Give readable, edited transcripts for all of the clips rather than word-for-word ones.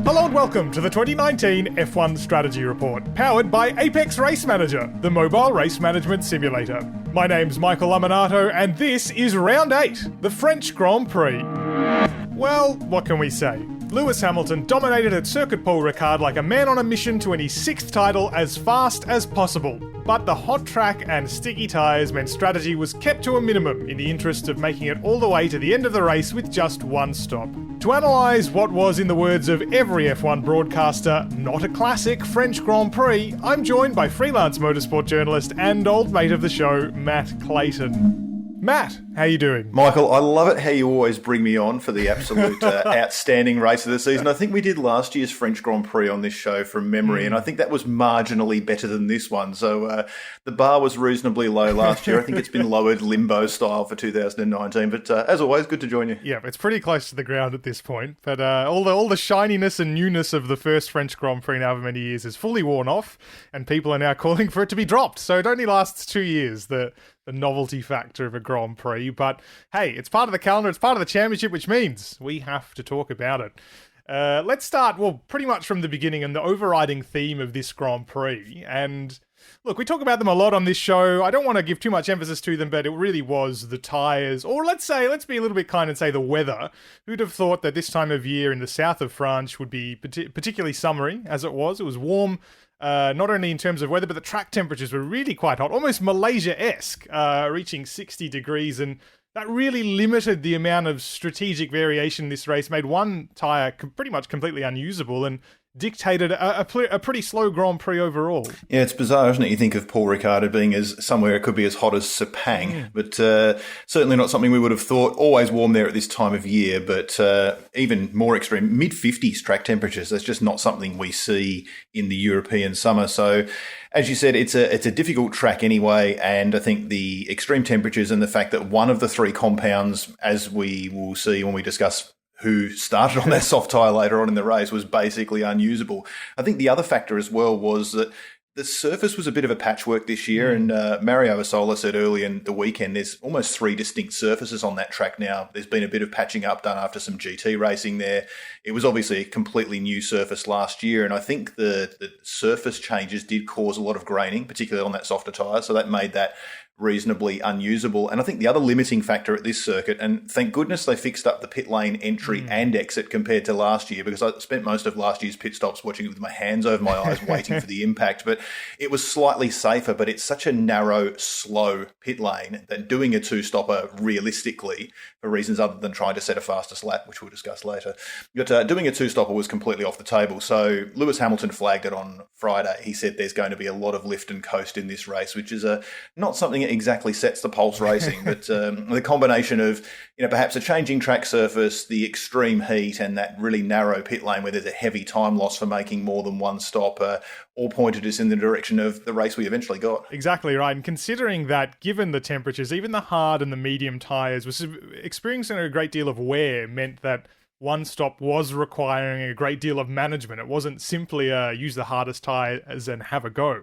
Hello and welcome to the 2019 F1 Strategy Report, powered by Apex Race Manager, the mobile race management simulator. My name's Michael Lamonato, and this is Round 8, the French Grand Prix. Well, what can we say? Lewis Hamilton dominated at Circuit Paul Ricard like a man on a mission to win his 6th title as fast as possible. But the hot track and sticky tyres meant strategy was kept to a minimum in the interest of making it all the way to the end of the race with just one stop. To analyse what was, in the words of every F1 broadcaster, not a classic French Grand Prix, I'm joined by freelance motorsport journalist and old mate of the show, Matt Clayton. Matt, how you doing? Michael, I love it how you always bring me on for the absolute outstanding race of the season. I think we did last year's French Grand Prix on this show from memory, and I think that was marginally better than this one. So the bar was reasonably low last year. I think it's been lowered limbo style for 2019. But as always, good to join you. Yeah, it's pretty close to the ground at this point. But all the shininess and newness of the first French Grand Prix in however many years is fully worn off, and people are now calling for it to be dropped. So it only lasts 2 years, the novelty factor of a Grand Prix. But hey, it's part of the calendar, it's part of the championship, which means we have to talk about it. Let's start, pretty much from the beginning and the overriding theme of this Grand Prix. And look, we talk about them a lot on this show. I don't want to give too much emphasis to them, but it really was the tyres, or let's be a little bit kind and say the weather. Who'd have thought that this time of year in the south of France would be particularly summery, as it was. It was warm. Not only in terms of weather, but the track temperatures were really quite hot, almost Malaysia-esque, reaching 60 degrees, and that really limited the amount of strategic variation in this race, made one tyre pretty much completely unusable, and dictated a pretty slow Grand Prix overall. Yeah, it's bizarre, isn't it? You think of Paul Ricard being as somewhere it could be as hot as Sepang, but certainly not something we would have thought. Always warm there at this time of year, but even more extreme, mid-50s track temperatures. That's just not something we see in the European summer. So, as you said, it's a difficult track anyway, and I think the extreme temperatures and the fact that one of the three compounds, as we will see when we discuss who started on that soft tyre later on in the race, was basically unusable. I think the other factor as well was that the surface was a bit of a patchwork this year, and Mario Asola said early in the weekend there's almost 3 distinct surfaces on that track now. There's been a bit of patching up done after some GT racing there. It was obviously a completely new surface last year, and I think the surface changes did cause a lot of graining, particularly on that softer tyre, so that made that reasonably unusable. And I think the other limiting factor at this circuit, and thank goodness they fixed up the pit lane entry and exit compared to last year, because I spent most of last year's pit stops watching it with my hands over my eyes waiting for the impact, but it was slightly safer, but it's such a narrow, slow pit lane that doing a two-stopper realistically, for reasons other than trying to set a fastest lap, which we'll discuss later, but doing a two-stopper was completely off the table. So Lewis Hamilton flagged it on Friday. He said there's going to be a lot of lift and coast in this race, which is not something that exactly sets the pulse racing, but the combination of perhaps a changing track surface, the extreme heat, and that really narrow pit lane where there's a heavy time loss for making more than one stop, all pointed us in the direction of the race we eventually got. Exactly right. And considering that, given the temperatures, even the hard and the medium tyres was experiencing a great deal of wear, meant that one stop was requiring a great deal of management. It wasn't simply use the hardest tyres and have a go.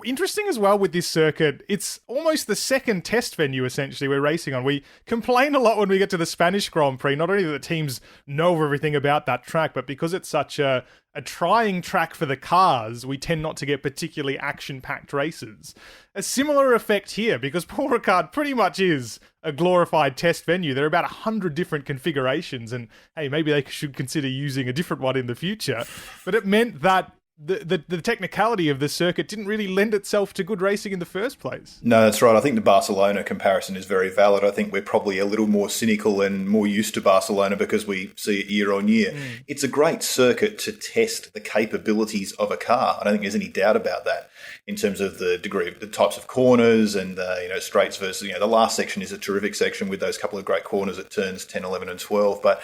Interesting as well with this circuit, it's almost the second test venue essentially we're racing on. We complain a lot when we get to the Spanish Grand Prix, not only that the teams know everything about that track, but because it's such a trying track for the cars, we tend not to get particularly action-packed races. A similar effect here, because Paul Ricard pretty much is a glorified test venue. There are about 100 different configurations, and hey, maybe they should consider using a different one in the future. But it meant that the technicality of the circuit didn't really lend itself to good racing in the first place. No, that's right. I think the Barcelona comparison is very valid. I think we're probably a little more cynical and more used to Barcelona because we see it year on year. It's a great circuit to test the capabilities of a car. I don't think there's any doubt about that in terms of the degree of the types of corners and straights versus, the last section is a terrific section with those couple of great corners at turns 10, 11 and 12. But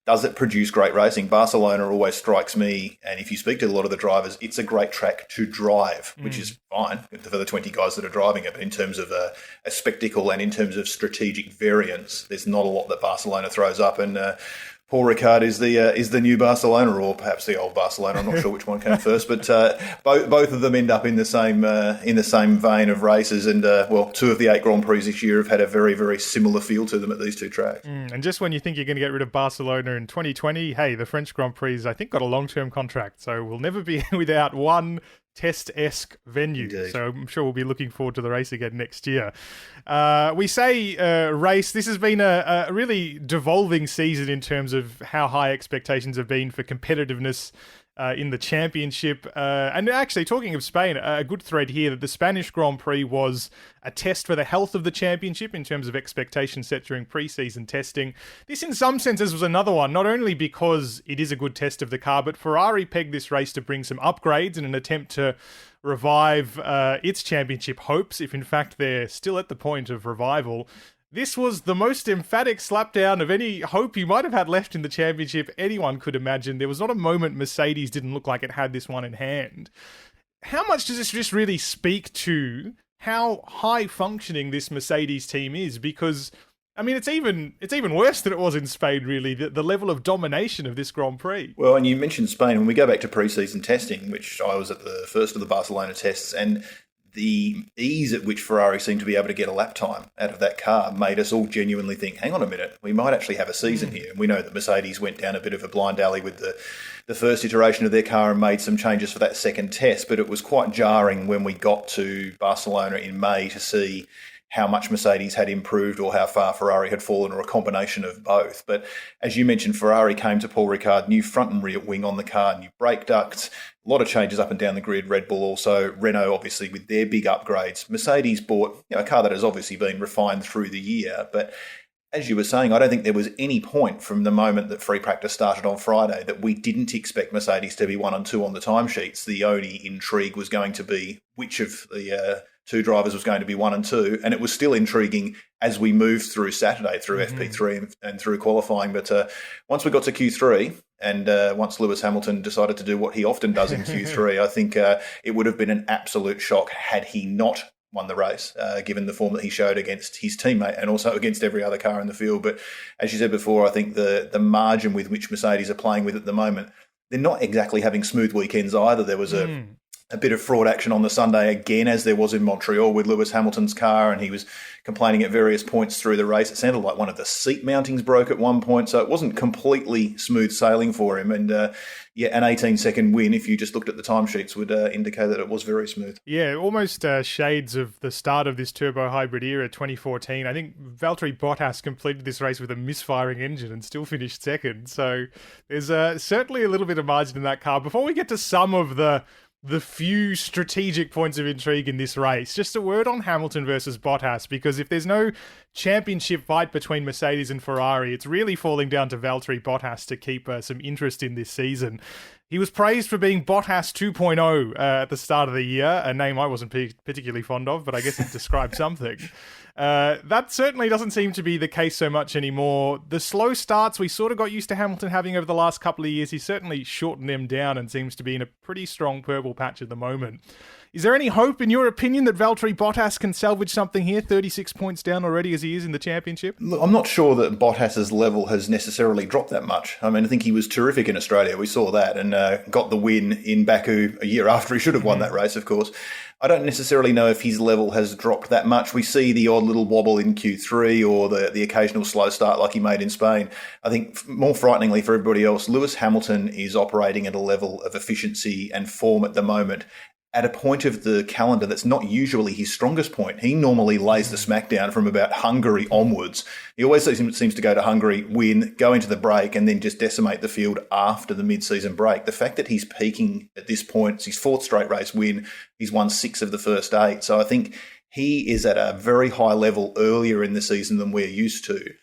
does it produce great racing? Barcelona always strikes me, and if you speak to a lot of the drivers, it's a great track to drive, which is fine for the 20 guys that are driving it. But in terms of a spectacle and in terms of strategic variance, there's not a lot that Barcelona throws up. And Paul Ricard is the new Barcelona, or perhaps the old Barcelona. I'm not sure which one came first, but both of them end up in the same vein of races. And 2 of the 8 Grand Prix this year have had a very, very similar feel to them at these 2 tracks. And just when you think you're going to get rid of Barcelona in 2020, hey, the French Grand Prix, I think, got a long-term contract, so we'll never be without one test-esque venue. Indeed. So I'm sure we'll be looking forward to the race again next year. We say race. This has been a really devolving season in terms of how high expectations have been for competitiveness in the championship. And actually, talking of Spain, a good thread here that the Spanish Grand Prix was a test for the health of the championship in terms of expectations set during pre-season testing. This, in some senses, was another one, not only because it is a good test of the car, but Ferrari pegged this race to bring some upgrades in an attempt to revive its championship hopes, if in fact they're still at the point of revival. This was the most emphatic slapdown of any hope you might have had left in the championship anyone could imagine. There was not a moment Mercedes didn't look like it had this one in hand. How much does this just really speak to how high functioning this Mercedes team is? Because, I mean, it's even worse than it was in Spain, really, the level of domination of this Grand Prix. Well, and you mentioned Spain. When we go back to pre-season testing, which I was at the first of the Barcelona tests, and the ease at which Ferrari seemed to be able to get a lap time out of that car made us all genuinely think, hang on a minute, we might actually have a season here. And we know that Mercedes went down a bit of a blind alley with the first iteration of their car and made some changes for that second test, but it was quite jarring when we got to Barcelona in May to see how much Mercedes had improved or how far Ferrari had fallen, or a combination of both. But as you mentioned, Ferrari came to Paul Ricard, new front and rear wing on the car, new brake ducts, a lot of changes up and down the grid. Red Bull also, Renault obviously with their big upgrades. Mercedes bought a car that has obviously been refined through the year, but as you were saying, I don't think there was any point from the moment that free practice started on Friday that we didn't expect Mercedes to be 1 and 2 on the timesheets. The only intrigue was going to be which of the 2 drivers was going to be 1 and 2, and it was still intriguing as we moved through Saturday, through FP3 and through qualifying. But once we got to Q3, and once Lewis Hamilton decided to do what he often does in Q3, I think it would have been an absolute shock had he not won the race, given the form that he showed against his teammate and also against every other car in the field. But as you said before, I think the margin with which Mercedes are playing with at the moment, they're not exactly having smooth weekends either. There was a bit of fraud action on the Sunday again, as there was in Montreal with Lewis Hamilton's car, and he was complaining at various points through the race. It sounded like one of the seat mountings broke at one point, so it wasn't completely smooth sailing for him. And an 18-second win, if you just looked at the timesheets, would indicate that it was very smooth. Yeah, almost shades of the start of this turbo hybrid era, 2014. I think Valtteri Bottas completed this race with a misfiring engine and still finished second. So there's certainly a little bit of margin in that car. Before we get to some of the few strategic points of intrigue in this race, just a word on Hamilton versus Bottas, because if there's no championship fight between Mercedes and Ferrari, it's really falling down to Valtteri Bottas to keep some interest in this season. He was praised for being Bottas 2.0 at the start of the year, a name I wasn't particularly fond of, but I guess it described something. That certainly doesn't seem to be the case so much anymore. The slow starts we sort of got used to Hamilton having over the last couple of years, he's certainly shortened them down and seems to be in a pretty strong purple patch at the moment. Is there any hope, in your opinion, that Valtteri Bottas can salvage something here, 36 points down already as he is in the championship? Look, I'm not sure that Bottas's level has necessarily dropped that much. I mean, I think he was terrific in Australia. We saw that, and got the win in Baku a year after he should have won that race, of course. I don't necessarily know if his level has dropped that much. We see the odd little wobble in Q3 or the occasional slow start like he made in Spain. I think more frighteningly for everybody else, Lewis Hamilton is operating at a level of efficiency and form at the moment at a point of the calendar that's not usually his strongest point. He normally lays the smackdown from about Hungary onwards. He always seems to go to Hungary, win, go into the break, and then just decimate the field after the mid-season break. The fact that he's peaking at this point, it's his 4th straight race win, he's won 6 of the first 8. So I think he is at a very high level earlier in the season than we're used to.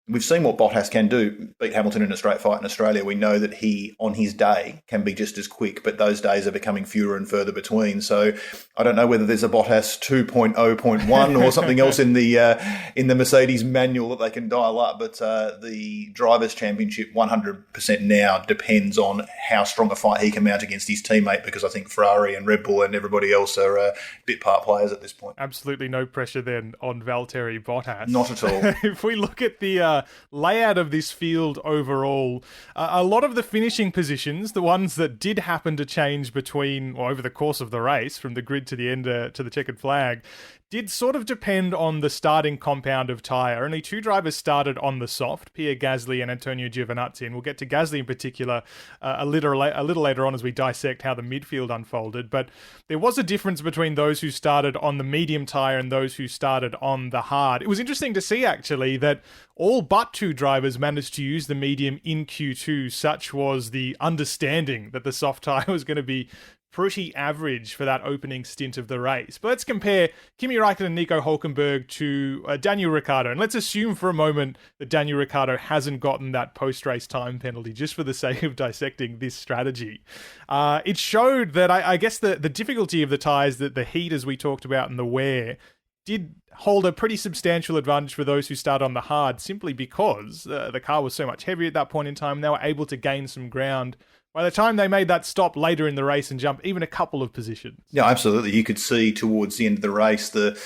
We've seen what Bottas can do, beat Hamilton in a straight fight in Australia. We know that he, on his day, can be just as quick, but those days are becoming fewer and further between. So I don't know whether there's a Bottas 2.0.1 or something else in the Mercedes manual that they can dial up, but the Drivers' Championship 100% now depends on how strong a fight he can mount against his teammate, because I think Ferrari and Red Bull and everybody else are bit part players at this point. Absolutely no pressure then on Valtteri Bottas. Not at all. If we look at the layout of this field overall, a lot of the finishing positions, the ones that did happen to change between or over the course of the race, from the grid to the end to the checkered flag, did sort of depend on the starting compound of tyre. Only two drivers started on the soft, Pierre Gasly and Antonio Giovinazzi, and we'll get to Gasly in particular a little later on as we dissect how the midfield unfolded. But there was a difference between those who started on the medium tyre and those who started on the hard. It was interesting to see, actually, that all but two drivers managed to use the medium in Q2. Such was the understanding that the soft tyre was going to be pretty average for that opening stint of the race. But let's compare Kimi Räikkönen and Nico Hülkenberg to Daniel Ricciardo. And let's assume for a moment that Daniel Ricciardo hasn't gotten that post-race time penalty, just for the sake of dissecting this strategy. It showed that, I guess, the difficulty of the tyres, that the heat, as we talked about, and the wear, did hold a pretty substantial advantage for those who start on the hard, simply because the car was so much heavier at that point in time. They were able to gain some ground by the time they made that stop later in the race and jump even a couple of positions. Yeah, absolutely. You could see towards the end of the race the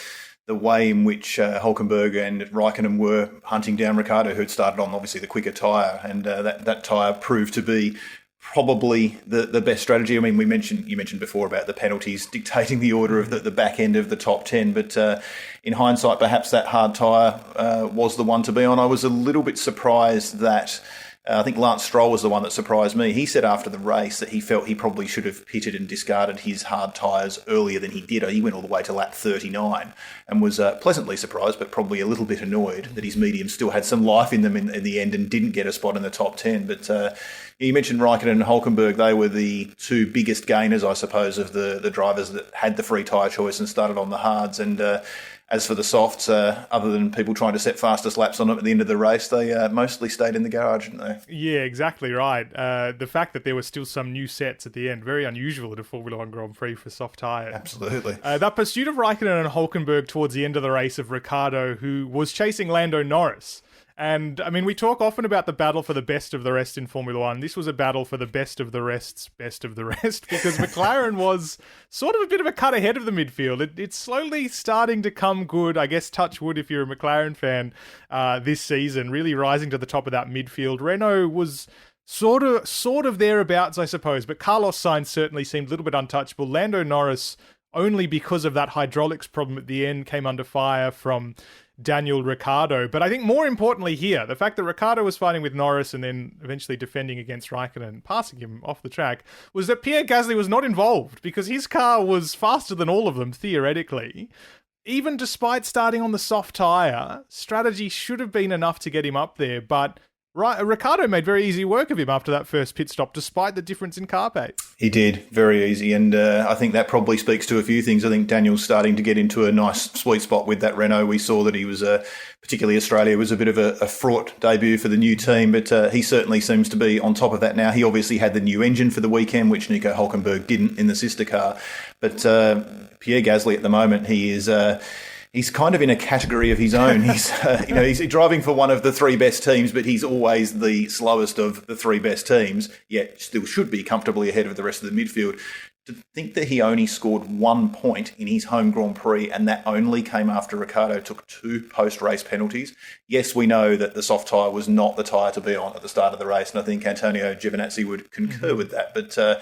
way in which Hülkenberg and Raikkonen were hunting down Ricciardo, who had started on obviously the quicker tyre, and that tyre proved to be probably the best strategy. I mean, you mentioned before about the penalties dictating the order of the back end of the top 10, but in hindsight, perhaps that hard tyre was the one to be on. I was a little bit surprised that I think Lance Stroll was the one that surprised me. He said after the race that he felt he probably should have pitted and discarded his hard tyres earlier than he did. He went all the way to lap 39 and was pleasantly surprised, but probably a little bit annoyed that his mediums still had some life in them in the end and didn't get a spot in the top 10. But you mentioned Raikkonen and Hülkenberg. They were the two biggest gainers, I suppose, of the drivers that had the free tyre choice and started on the hards. And as for the softs, other than people trying to set fastest laps on them at the end of the race, they mostly stayed in the garage, didn't they? Yeah, exactly right. The fact that there were still some new sets at the end, very unusual at a Formula One Grand Prix for soft tyres. Absolutely. That pursuit of Raikkonen and Hülkenberg towards the end of the race of Ricciardo, who was chasing Lando Norris. And, I mean, we talk often about the battle for the best of the rest in Formula One. This was a battle for the best of the rest's best of the rest, because McLaren was sort of a bit of a cut ahead of the midfield. It's slowly starting to come good, I guess, touch wood if you're a McLaren fan, this season, really rising to the top of that midfield. Renault was sort of thereabouts, I suppose, but Carlos Sainz certainly seemed a little bit untouchable. Lando Norris, only because of that hydraulics problem at the end, came under fire from Daniel Ricciardo. But I think more importantly here, the fact that Ricciardo was fighting with Norris and then eventually defending against Raikkonen, passing him off the track, was that Pierre Gasly was not involved, because his car was faster than all of them, theoretically. Even despite starting on the soft tyre, strategy should have been enough to get him up there, but Ricciardo made very easy work of him after that first pit stop, despite the difference in car pace. He did, very easy, and I think that probably speaks to a few things. I think Daniel's starting to get into a nice sweet spot with that Renault. We saw that he was, particularly Australia, was a bit of a fraught debut for the new team, but he certainly seems to be on top of that now. He obviously had the new engine for the weekend, which Nico Hülkenberg didn't in the sister car, but Pierre Gasly at the moment, he is... He's kind of in a category of his own. He's, he's driving for one of the three best teams, but he's always the slowest of the three best teams, yet still should be comfortably ahead of the rest of the midfield. To think that he only scored 1 point in his home Grand Prix, and that only came after Ricciardo took 2 post-race penalties. Yes, we know that the soft tyre was not the tyre to be on at the start of the race, and I think Antonio Giovinazzi would concur with that, but...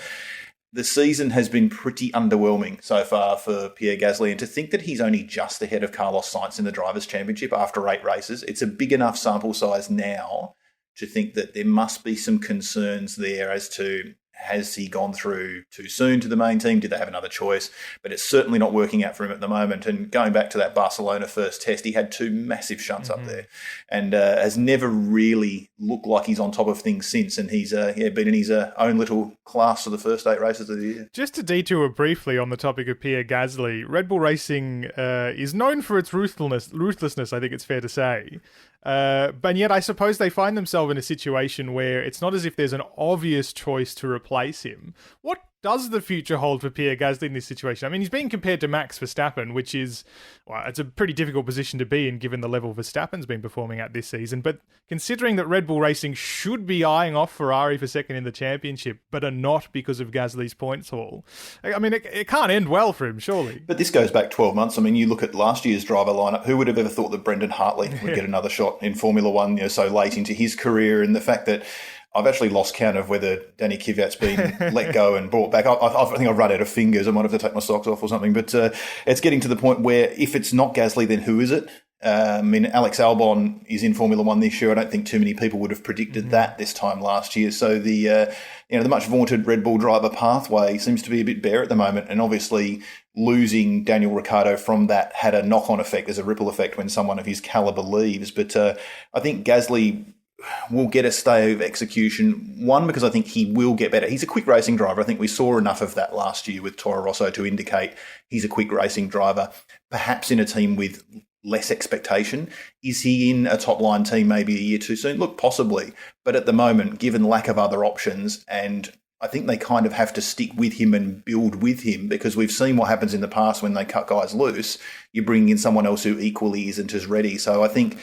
the season has been pretty underwhelming so far for Pierre Gasly, and to think that he's only just ahead of Carlos Sainz in the Drivers' Championship after 8 races, it's a big enough sample size now to think that there must be some concerns there as to, has he gone through too soon to the main team? Did they have another choice? But it's certainly not working out for him at the moment. And going back to that Barcelona first test, he had 2 massive shunts up there and has never really looked like he's on top of things since. And he's been in his own little class for the first 8 races of the year. Just to detour briefly on the topic of Pierre Gasly, Red Bull Racing is known for its ruthlessness, I think it's fair to say. But yet I suppose they find themselves in a situation where it's not as if there's an obvious choice to replace him. What does the future hold for Pierre Gasly in this situation? I mean, he's being compared to Max Verstappen, which is, well, it's a pretty difficult position to be in given the level Verstappen's been performing at this season. But considering that Red Bull Racing should be eyeing off Ferrari for second in the championship, but are not because of Gasly's points haul, I mean, it can't end well for him, surely. But this goes back 12 months. I mean, you look at last year's driver lineup. Who would have ever thought that Brendan Hartley would get another shot in Formula One, so late into his career, and the fact that I've actually lost count of whether Danny Kvyat's been let go and brought back. I think I've run out of fingers. I might have to take my socks off or something. But it's getting to the point where if it's not Gasly, then who is it? I mean, Alex Albon is in Formula One this year. I don't think too many people would have predicted that this time last year. So the much vaunted Red Bull driver pathway seems to be a bit bare at the moment. And obviously losing Daniel Ricciardo from that had a knock-on effect. There's a ripple effect when someone of his calibre leaves. But I think Gasly will get a stay of execution. One, because I think he will get better. He's a quick racing driver. I think we saw enough of that last year with Toro Rosso to indicate he's a quick racing driver, perhaps in a team with less expectation. Is he in a top-line team maybe a year too soon? Look, possibly. But at the moment, given lack of other options, and I think they kind of have to stick with him and build with him, because we've seen what happens in the past when they cut guys loose. You bring in someone else who equally isn't as ready. So I think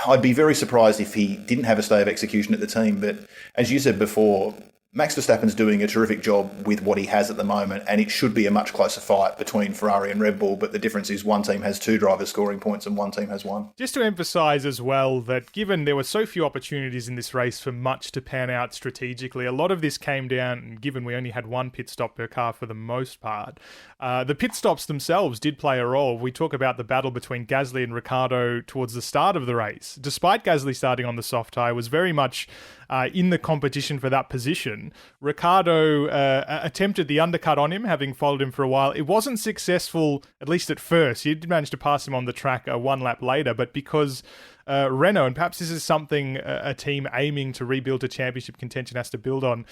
I'd be very surprised if he didn't have a stay of execution at the team. But as you said before, Max Verstappen's doing a terrific job with what he has at the moment, and it should be a much closer fight between Ferrari and Red Bull, but the difference is one team has two drivers scoring points and one team has one. Just to emphasise as well that given there were so few opportunities in this race for much to pan out strategically, a lot of this came down, given we only had one pit stop per car for the most part, the pit stops themselves did play a role. We talk about the battle between Gasly and Ricciardo towards the start of the race. Despite Gasly starting on the soft tyre, was very much in the competition for that position. Ricciardo attempted the undercut on him, having followed him for a while. It wasn't successful, at least at first. He did manage to pass him on the track one lap later, but because Renault, and perhaps this is something a team aiming to rebuild to championship contention has to build on,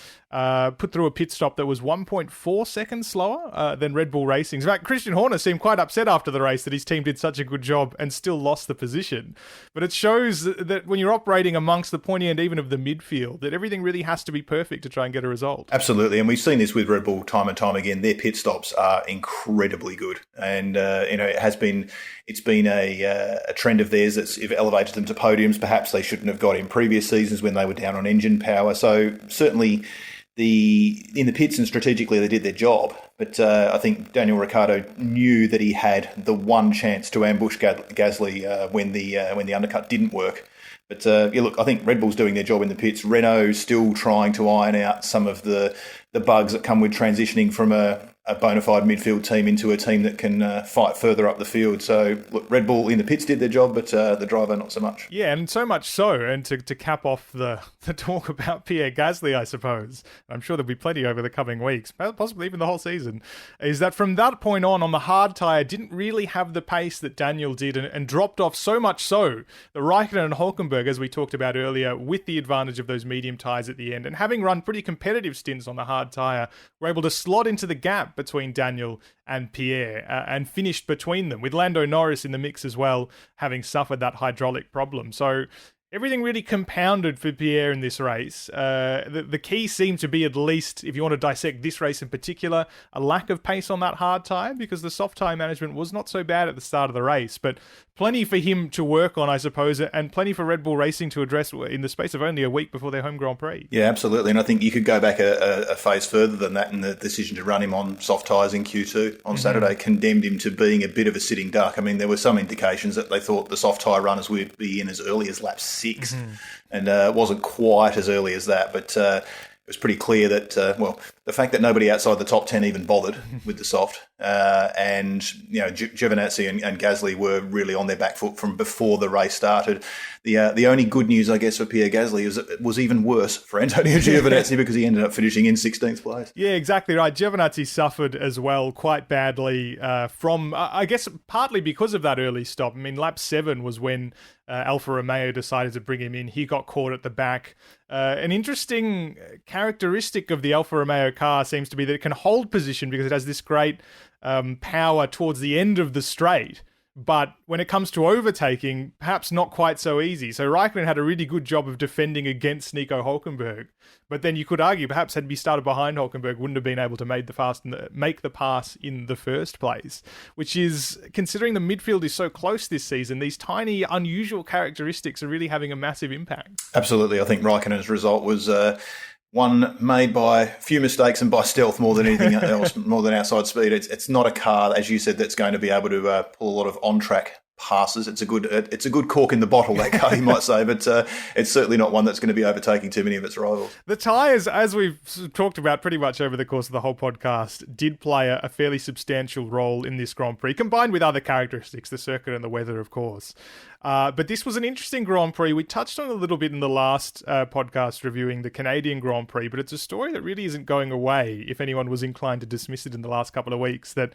put through a pit stop that was 1.4 seconds slower than Red Bull Racing's. In fact, Christian Horner seemed quite upset after the race that his team did such a good job and still lost the position. But it shows that when you're operating amongst the pointy end even of the midfield, that everything really has to be perfect to try and get a result. Absolutely, and we've seen this with Red Bull time and time again. Their pit stops are incredibly good, and it's been a trend of theirs that's elevated them to podiums. Perhaps they shouldn't have got in previous seasons when they were down on engine power. So certainly in the pits and strategically they did their job. But I think Daniel Ricciardo knew that he had the one chance to ambush Gasly when the undercut didn't work. But look, I think Red Bull's doing their job in the pits. Renault still trying to iron out some of the bugs that come with transitioning from a bona fide midfield team into a team that can fight further up the field. So, look, Red Bull in the pits did their job, but the driver not so much. Yeah, and so much so, and to cap off the talk about Pierre Gasly, I suppose, I'm sure there'll be plenty over the coming weeks, possibly even the whole season, is that from that point on the hard tyre, didn't really have the pace that Daniel did and dropped off so much so that Raikkonen and Hülkenberg, as we talked about earlier, with the advantage of those medium tyres at the end, and having run pretty competitive stints on the hard tyre, were able to slot into the gap between Daniel and Pierre and finished between them, with Lando Norris in the mix as well, having suffered that hydraulic problem. So everything really compounded for Pierre in this race. The key seemed to be, at least, if you want to dissect this race in particular, a lack of pace on that hard tyre, because the soft tyre management was not so bad at the start of the race, but plenty for him to work on, I suppose, and plenty for Red Bull Racing to address in the space of only a week before their home Grand Prix. Yeah, absolutely. And I think you could go back a phase further than that, and the decision to run him on soft tyres in Q2 on Saturday condemned him to being a bit of a sitting duck. I mean, there were some indications that they thought the soft tyre runners would be in as early as lap 6, and it wasn't quite as early as that, but it was pretty clear that, the fact that nobody outside the top 10 even bothered with the soft, and Giovinazzi and Gasly were really on their back foot from before the race started. The only good news, I guess, for Pierre Gasly is it was even worse for Antonio Giovinazzi because he ended up finishing in 16th place. Yeah, exactly right. Giovinazzi suffered as well quite badly from, I guess, partly because of that early stop. I mean, lap 7 was when Alfa Romeo decided to bring him in. He got caught at the back. An interesting characteristic of the Alfa Romeo car seems to be that it can hold position because it has this great power towards the end of the straight, But when it comes to overtaking, perhaps not quite so easy. So Raikkonen had a really good job of defending against Nico Hülkenberg. But then you could argue perhaps had he started behind Hülkenberg, wouldn't have been able to make the pass in the first place, which is, considering the midfield is so close this season, these tiny, unusual characteristics are really having a massive impact. Absolutely. I think Raikkonen's result was one made by a few mistakes and by stealth more than anything else, more than outside speed. It's not a car, as you said, that's going to be able to pull a lot of on-track passes. It's a good cork in the bottle, that car, you might say, but it's certainly not one that's going to be overtaking too many of its rivals. The tyres, as we've talked about pretty much over the course of the whole podcast, did play a fairly substantial role in this Grand Prix, combined with other characteristics, the circuit and the weather, of course. But this was an interesting Grand Prix. We touched on it a little bit in the last podcast reviewing the Canadian Grand Prix, but it's a story that really isn't going away, if anyone was inclined to dismiss it in the last couple of weeks, that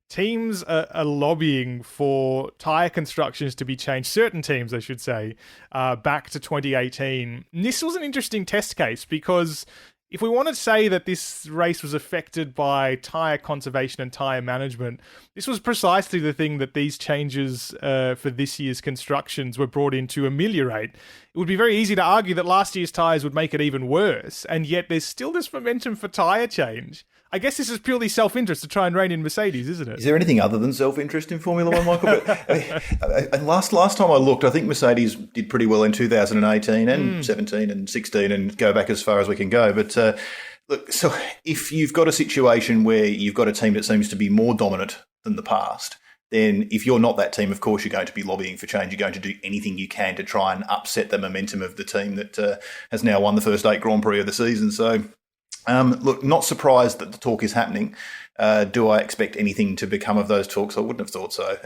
teams are lobbying for tyre constructions to be changed, certain teams, I should say, back to 2018. And this was an interesting test case because if we want to say that this race was affected by tyre conservation and tyre management, this was precisely the thing that these changes for this year's constructions were brought in to ameliorate. It would be very easy to argue that last year's tyres would make it even worse, and yet there's still this momentum for tyre change. I guess this is purely self-interest to try and rein in Mercedes, isn't it? Is there anything other than self-interest in Formula One, Michael? And last time I looked, I think Mercedes did pretty well in 2018 and 17 and 16 and go back as far as we can go. But look, so if you've got a situation where you've got a team that seems to be more dominant than the past, then if you're not that team, of course, you're going to be lobbying for change. You're going to do anything you can to try and upset the momentum of the team that has now won the first 8 Grand Prix of the season. So, look, not surprised that the talk is happening. Do I expect anything to become of those talks? I wouldn't have thought so.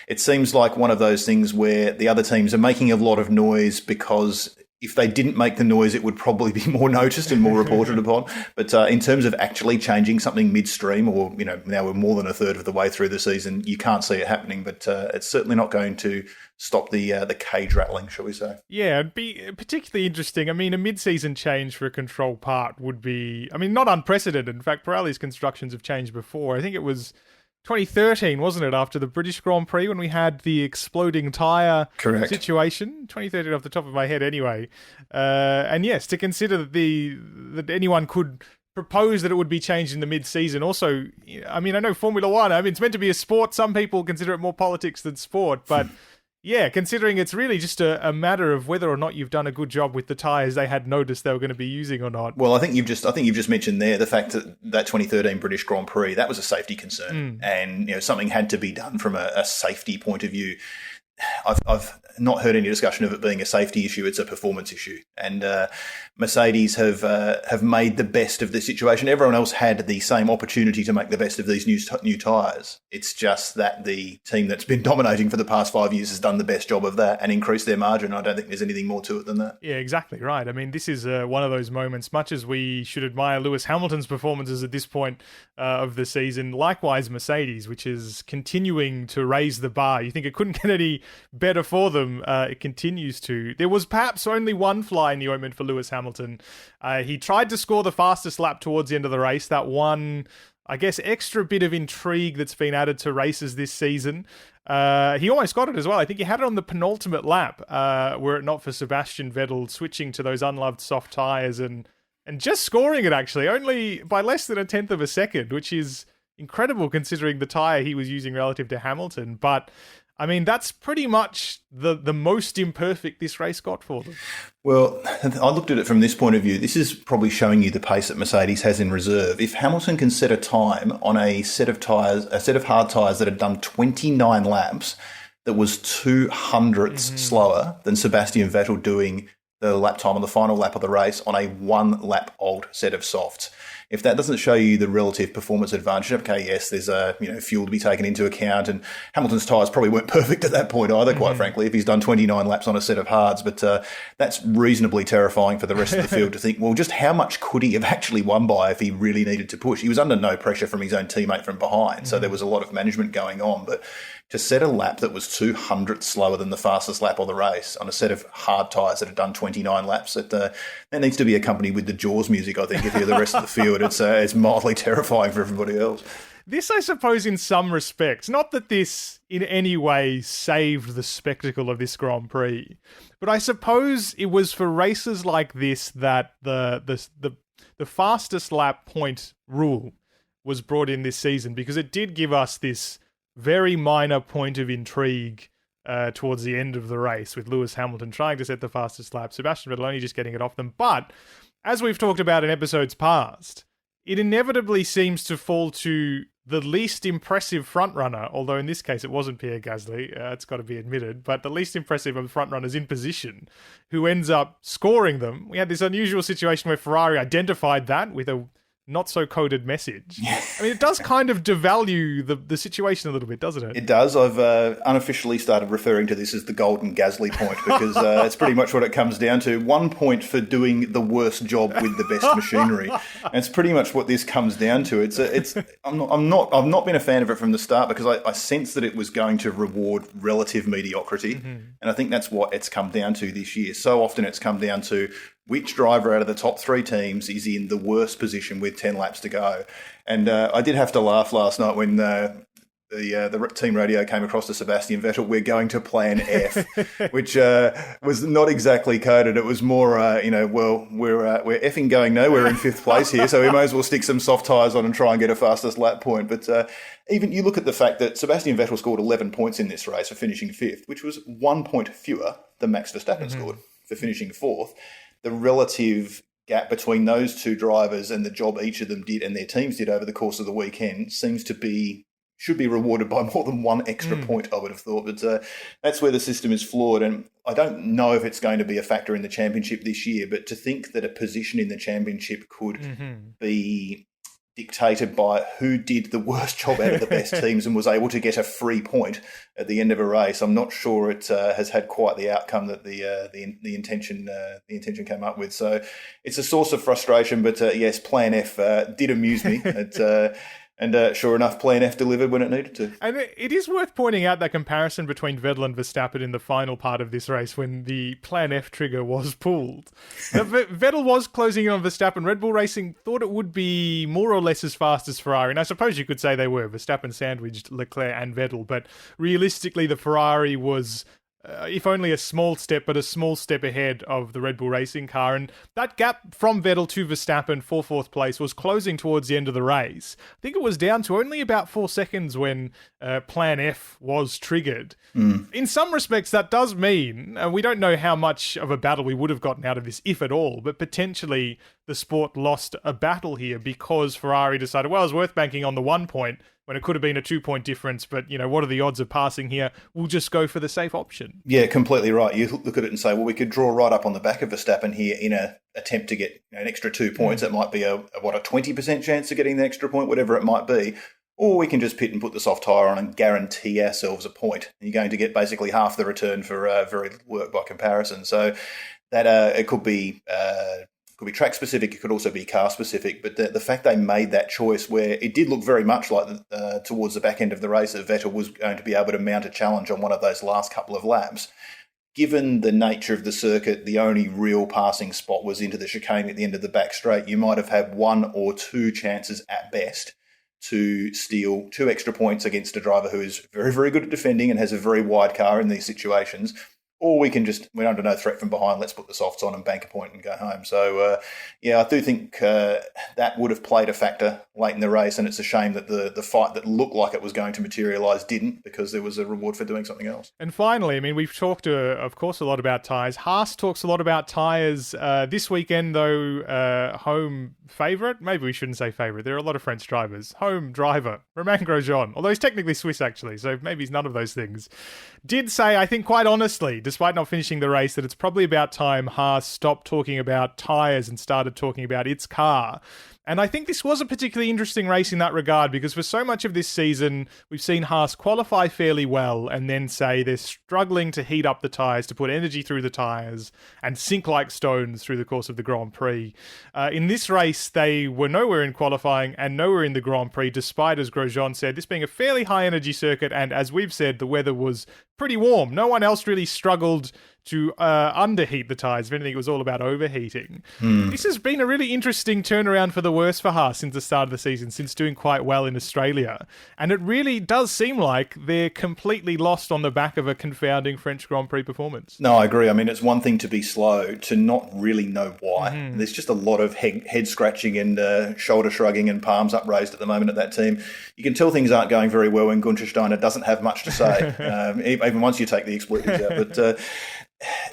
It seems like one of those things where the other teams are making a lot of noise because if they didn't make the noise, it would probably be more noticed and more reported upon. But in terms of actually changing something midstream, or now we're more than a third of the way through the season, you can't see it happening. But it's certainly not going to stop the cage rattling, shall we say? Yeah, it'd be particularly interesting. I mean, a mid-season change for a control part would be, not unprecedented. In fact, Pirelli's constructions have changed before. I think it was 2013, wasn't it, after the British Grand Prix when we had the exploding tyre situation? 2013 off the top of my head anyway. And yes, to consider that anyone could propose that it would be changed in the mid-season. Also, I know Formula One, it's meant to be a sport. Some people consider it more politics than sport, but yeah, considering it's really just a matter of whether or not you've done a good job with the tyres they had noticed they were going to be using or not. Well, I think you've just mentioned there the fact that 2013 British Grand Prix, that was a safety concern, and something had to be done from a safety point of view. I've not heard any discussion of it being a safety issue. It's a performance issue, and Mercedes have made the best of the situation. Everyone else had the same opportunity to make the best of these new tyres. It's just that the team that's been dominating for the past 5 years has done the best job of that and increased their margin. I don't think there's anything more to it than that. Yeah, exactly right. This is one of those moments, much as we should admire Lewis Hamilton's performances at this point of the season, likewise Mercedes, which is continuing to raise the bar. You think it couldn't get any better for them. It continues to. There was perhaps only one fly in the ointment for Lewis Hamilton. He tried to score the fastest lap towards the end of the race. That one, I guess, extra bit of intrigue that's been added to races this season. He almost got it as well. I think he had it on the penultimate lap, were it not for Sebastian Vettel switching to those unloved soft tyres and just scoring it, actually, only by less than 1/10 of a second, which is incredible considering the tyre he was using relative to Hamilton. But that's pretty much the most imperfect this race got for them. Well, I looked at it from this point of view. This is probably showing you the pace that Mercedes has in reserve. If Hamilton can set a time on a set of hard tyres that had done 29 laps, that was 2/100ths slower than Sebastian Vettel doing the lap time on the final lap of the race on a 1 lap old set of softs. If that doesn't show you the relative performance advantage, okay, yes, there's fuel to be taken into account, and Hamilton's tyres probably weren't perfect at that point either, quite frankly, if he's done 29 laps on a set of hards, but that's reasonably terrifying for the rest of the field to think, well, just how much could he have actually won by if he really needed to push? He was under no pressure from his own teammate from behind, so there was a lot of management going on, but to set a lap that was 2/100ths slower than the fastest lap of the race on a set of hard tyres that had done 29 laps, that needs to be accompanied with the Jaws music, I think, if you're the rest of the field. it, it's mildly terrifying for everybody else. This, I suppose, in some respects, not that this in any way saved the spectacle of this Grand Prix, but I suppose it was for races like this that the fastest lap point rule was brought in this season, because it did give us this very minor point of intrigue towards the end of the race, with Lewis Hamilton trying to set the fastest lap, Sebastian Vettel only just getting it off them. But as we've talked about in episodes past, it inevitably seems to fall to the least impressive frontrunner, although in this case it wasn't Pierre Gasly, it's got to be admitted, but the least impressive of the frontrunners in position, who ends up scoring them. We had this unusual situation where Ferrari identified that with a not-so-coded message. I mean, it does kind of devalue the situation a little bit, doesn't it? It does. I've unofficially started referring to this as the golden Gasly point, because it's pretty much what it comes down to. 1 point for doing the worst job with the best machinery. And it's pretty much what this comes down to. I've not been a fan of it from the start, because I sense that it was going to reward relative mediocrity. Mm-hmm. And I think that's what it's come down to this year. So often it's come down to which driver out of the top three teams is in the worst position with 10 laps to go. And I did have to laugh last night when the team radio came across to Sebastian Vettel, we're going to plan F, which was not exactly coded. It was more, we're effing going nowhere in fifth place here, so we may as well stick some soft tyres on and try and get a fastest lap point. But even you look at the fact that Sebastian Vettel scored 11 points in this race for finishing fifth, which was 1 point fewer than Max Verstappen scored for finishing fourth. The relative gap between those two drivers and the job each of them did and their teams did over the course of the weekend should be rewarded by more than one extra point, I would have thought. But that's where the system is flawed. And I don't know if it's going to be a factor in the championship this year, but to think that a position in the championship could be dictated by who did the worst job out of the best teams and was able to get a free point at the end of a race, I'm not sure it has had quite the outcome that the intention came up with. So it's a source of frustration. But yes, Plan F did amuse me. And sure enough, Plan F delivered when it needed to. And it is worth pointing out that comparison between Vettel and Verstappen in the final part of this race when the Plan F trigger was pulled. Vettel was closing in on Verstappen. Red Bull Racing thought it would be more or less as fast as Ferrari. And I suppose you could say they were. Verstappen sandwiched Leclerc and Vettel. But realistically, the Ferrari was if only a small step, but a small step ahead of the Red Bull Racing car. And that gap from Vettel to Verstappen for fourth place was closing towards the end of the race. I think it was down to only about 4 seconds when Plan F was triggered. In some respects, that does mean, and we don't know how much of a battle we would have gotten out of this, if at all, but potentially the sport lost a battle here because Ferrari decided, well, it's worth banking on the 1 point when it could have been a 2 point difference, but, you know, what are the odds of passing here? We'll just go for the safe option. Yeah, completely right. You look at it and say, well, we could draw right up on the back of Verstappen here in an attempt to get an extra 2 points. It might be a 20% chance of getting the extra point, whatever it might be. Or we can just pit and put the soft tyre on and guarantee ourselves a point. You're going to get basically half the return for very little work by comparison. So that it could be track specific, it could also be car specific, but the fact they made that choice where it did look very much like towards the back end of the race that Vettel was going to be able to mount a challenge on one of those last couple of laps. Given the nature of the circuit, the only real passing spot was into the chicane at the end of the back straight. You might have had 1 or 2 chances at best to steal 2 extra points against a driver who is very, very good at defending and has a very wide car in these situations. Or we're under no threat from behind, let's put the softs on and bank a point and go home. So, I do think that would have played a factor late in the race, and it's a shame that the fight that looked like it was going to materialise didn't, because there was a reward for doing something else. And finally, I mean, we've talked, of course, a lot about tyres. Haas talks a lot about tyres. This weekend, though, home favourite, maybe we shouldn't say favourite, there are a lot of French drivers. Home driver, Romain Grosjean, although he's technically Swiss, actually, so maybe he's none of those things, did say, I think quite honestly, despite not finishing the race, that it's probably about time Haas stopped talking about tyres and started talking about its car. And I think this was a particularly interesting race in that regard, because for so much of this season, we've seen Haas qualify fairly well and then say they're struggling to heat up the tyres, to put energy through the tyres and sink like stones through the course of the Grand Prix. In this race, they were nowhere in qualifying and nowhere in the Grand Prix, despite, as Grosjean said, this being a fairly high energy circuit. And as we've said, the weather was pretty warm. No one else really struggled to underheat the tyres. If anything, it was all about overheating. This has been a really interesting turnaround for the worse for Haas since the start of the season, since doing quite well in Australia. And it really does seem like they're completely lost on the back of a confounding French Grand Prix performance. No, I agree. I mean, it's one thing to be slow, to not really know why. There's just a lot of head scratching and shoulder shrugging and palms upraised at the moment at that team. You can tell things aren't going very well when Gunther Steiner doesn't have much to say, even once you take the expletives out. But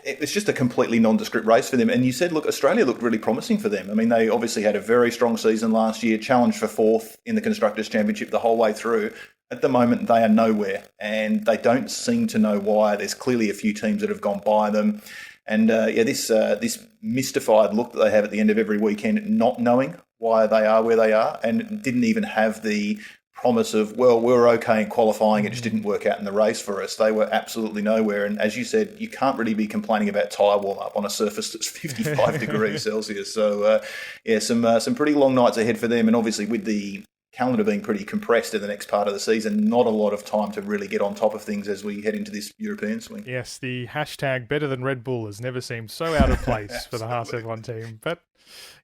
it's just a completely nondescript race for them. And you said, look, Australia looked really promising for them. I mean, they obviously had a very strong season last year, challenged for fourth in the Constructors' Championship the whole way through. At the moment, they are nowhere, and they don't seem to know why. There's clearly a few teams that have gone by them. And this mystified look that they have at the end of every weekend, not knowing why they are where they are, and didn't even have the promise of, well, we're okay in qualifying, it just didn't work out in the race for us. They were absolutely nowhere. And as you said, you can't really be complaining about tyre warm-up on a surface that's 55 degrees Celsius. So, some pretty long nights ahead for them. And obviously with the calendar being pretty compressed in the next part of the season, not a lot of time to really get on top of things as we head into this European swing. Yes, the hashtag better than Red Bull has never seemed so out of place for the Haas F1 team. But,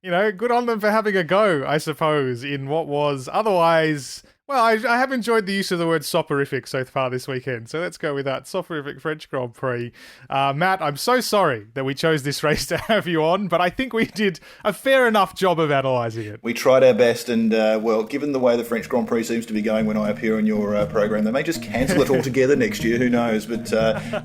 good on them for having a go, I suppose, in what was otherwise... Well, I have enjoyed the use of the word soporific so far this weekend, so let's go with that. Soporific French Grand Prix. Matt, I'm so sorry that we chose this race to have you on, but I think we did a fair enough job of analysing it. We tried our best, and, given the way the French Grand Prix seems to be going when I appear on your program, they may just cancel it altogether next year, who knows? But,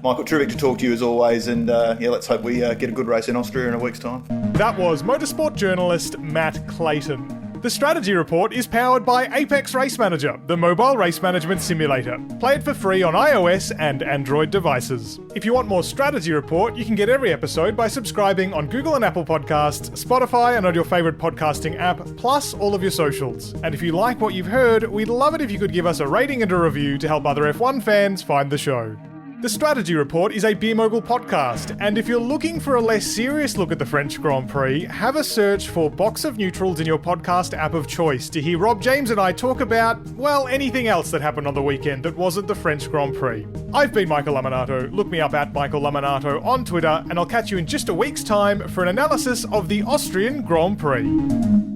Michael, terrific to talk to you as always, and let's hope we get a good race in Austria in a week's time. That was Motorsport Journalist Matt Clayton. The Strategy Report is powered by Apex Race Manager, the mobile race management simulator. Play it for free on iOS and Android devices. If you want more Strategy Report, you can get every episode by subscribing on Google and Apple Podcasts, Spotify, and on your favourite podcasting app, plus all of your socials. And if you like what you've heard, we'd love it if you could give us a rating and a review to help other F1 fans find the show. The Strategy Report is a Beer Mogul podcast, and if you're looking for a less serious look at the French Grand Prix, have a search for Box of Neutrals in your podcast app of choice to hear Rob, James and I talk about, well, anything else that happened on the weekend that wasn't the French Grand Prix. I've been Michael Lamonato. Look me up at Michael Lamonato on Twitter, and I'll catch you in just a week's time for an analysis of the Austrian Grand Prix.